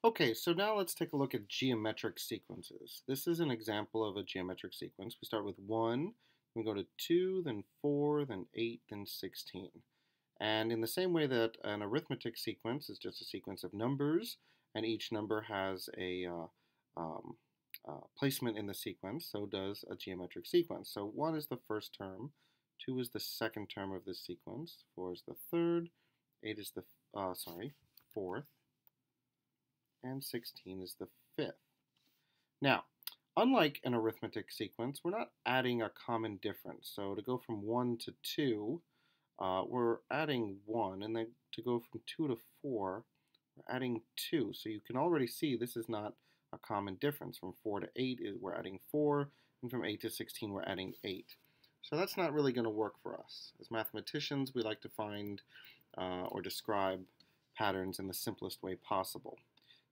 Okay, so now let's take a look at geometric sequences. This is an example of a geometric sequence. We start with 1, we go to 2, then 4, then 8, then 16. And in the same way that an arithmetic sequence is just a sequence of numbers, and each number has a placement in the sequence, so does a geometric sequence. So 1 is the first term, 2 is the second term of this sequence, 4 is the third, 8 is the, fourth, and 16 is the fifth. Now, unlike an arithmetic sequence, we're not adding a common difference. So to go from 1 to 2, we're adding 1, and then to go from 2 to 4, we're adding 2. So you can already see this is not a common difference. From 4 to 8, we're adding 4, and from 8 to 16, we're adding 8. So that's not really going to work for us. As mathematicians, we like to find or describe patterns in the simplest way possible.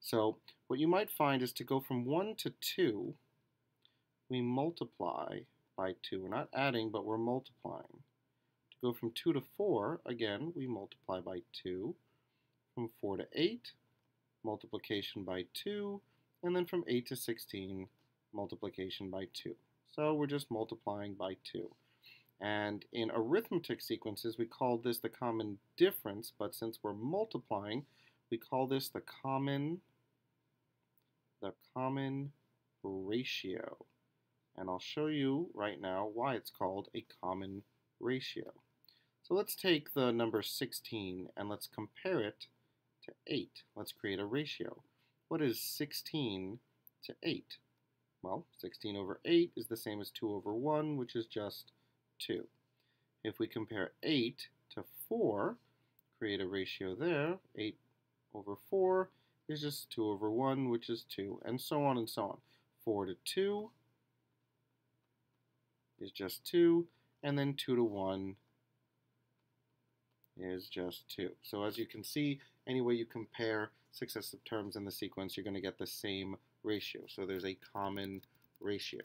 So what you might find is to go from 1 to 2, we multiply by 2. We're not adding, but we're multiplying. To go from 2 to 4, again, we multiply by 2. From 4 to 8, multiplication by 2. And then from 8 to 16, multiplication by 2. So we're just multiplying by 2. And in arithmetic sequences, we call this the common difference, but since we're multiplying, we call this the common ratio. And I'll show you right now why it's called a common ratio. So let's take the number 16 and let's compare it to 8. Let's create a ratio. What is 16 to 8? Well, 16 over 8 is the same as 2 over 1, which is just 2. If we compare 8 to 4, create a ratio there. 8 over 4 is just 2 over 1, which is 2, and so on and so on. 4 to 2 is just 2, and then 2 to 1 is just 2. So as you can see, any way you compare successive terms in the sequence, you're going to get the same ratio. So there's a common ratio.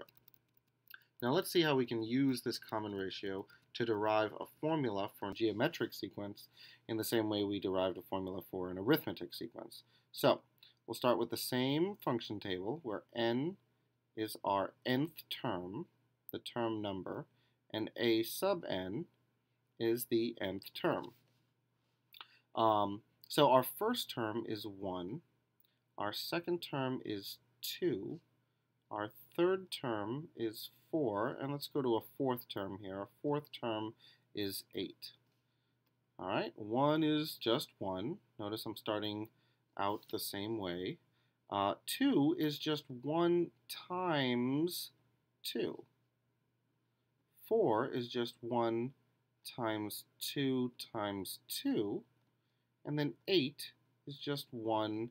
Now let's see how we can use this common ratio to derive a formula for a geometric sequence in the same way we derived a formula for an arithmetic sequence. So we'll start with the same function table where n is our nth term, the term number, and a sub n is the nth term. So our first term is 1, our second term is 2, our third term is 4, and let's go to a fourth term here. Our fourth term is 8. All right, 1 is just 1. Notice I'm starting out the same way. 2 is just 1 times 2. 4 is just 1 times 2 times 2. And then 8 is just 1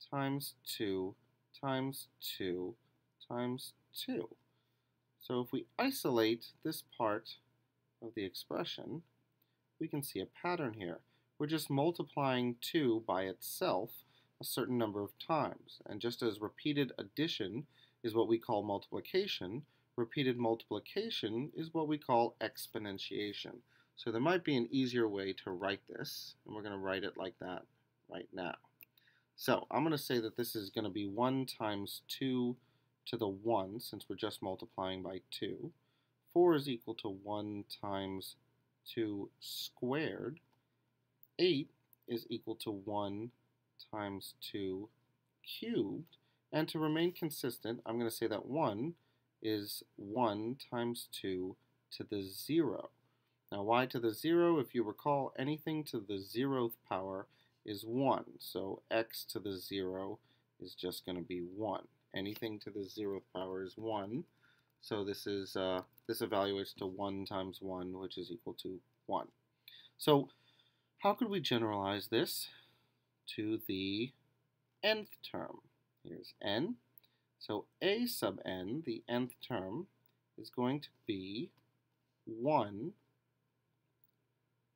times 2 times 2 times 2. So if we isolate this part of the expression, we can see a pattern here. We're just multiplying 2 by itself a certain number of times. And just as repeated addition is what we call multiplication, repeated multiplication is what we call exponentiation. So there might be an easier way to write this, and we're going to write it like that right now. So I'm going to say that this is going to be 1 times 2 to the 1, since we're just multiplying by 2. 4 is equal to 1 times 2 squared. 8 is equal to 1 times 2 cubed. And to remain consistent, I'm going to say that 1 is 1 times 2 to the 0. Now, y to the 0, if you recall, anything to the 0th power is 1. So x to the 0 is just going to be 1. Anything to the 0th power is 1. So this evaluates to 1 times 1, which is equal to 1. So how could we generalize this to the nth term? Here's n. So a sub n, the nth term, is going to be 1,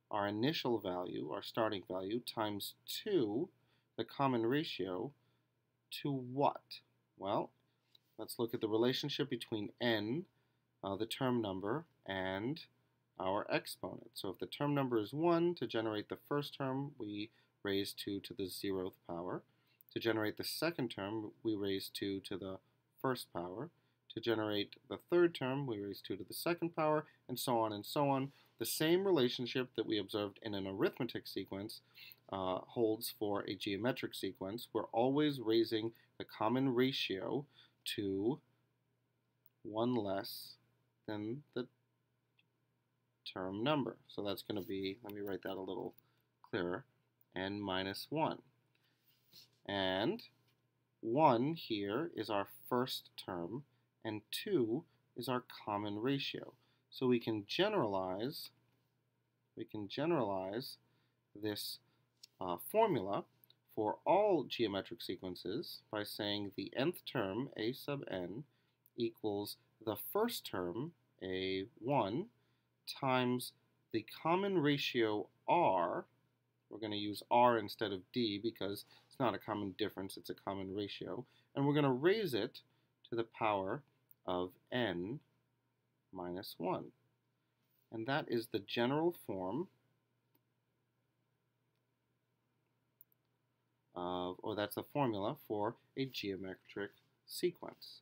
our initial value, our starting value, times 2, the common ratio, to what? Well, let's look at the relationship between n, the term number, and our exponent. So if the term number is 1, to generate the first term, we raise 2 to the 0th power. To generate the second term, we raise 2 to the first power. To generate the third term, we raise 2 to the second power, and so on and so on. The same relationship that we observed in an arithmetic sequence holds for a geometric sequence. We're always raising the common ratio to 1 less than the term number. So that's going to be, let me write that a little clearer, n minus 1. And 1 here is our first term, and 2 is our common ratio. So we can generalize this formula for all geometric sequences by saying the nth term, a sub n, equals the first term, a1, times the common ratio r. We're going to use r instead of d because it's not a common difference, it's a common ratio. And we're going to raise it to the power of n minus 1. And that is the general form of, or that's the formula for a geometric sequence.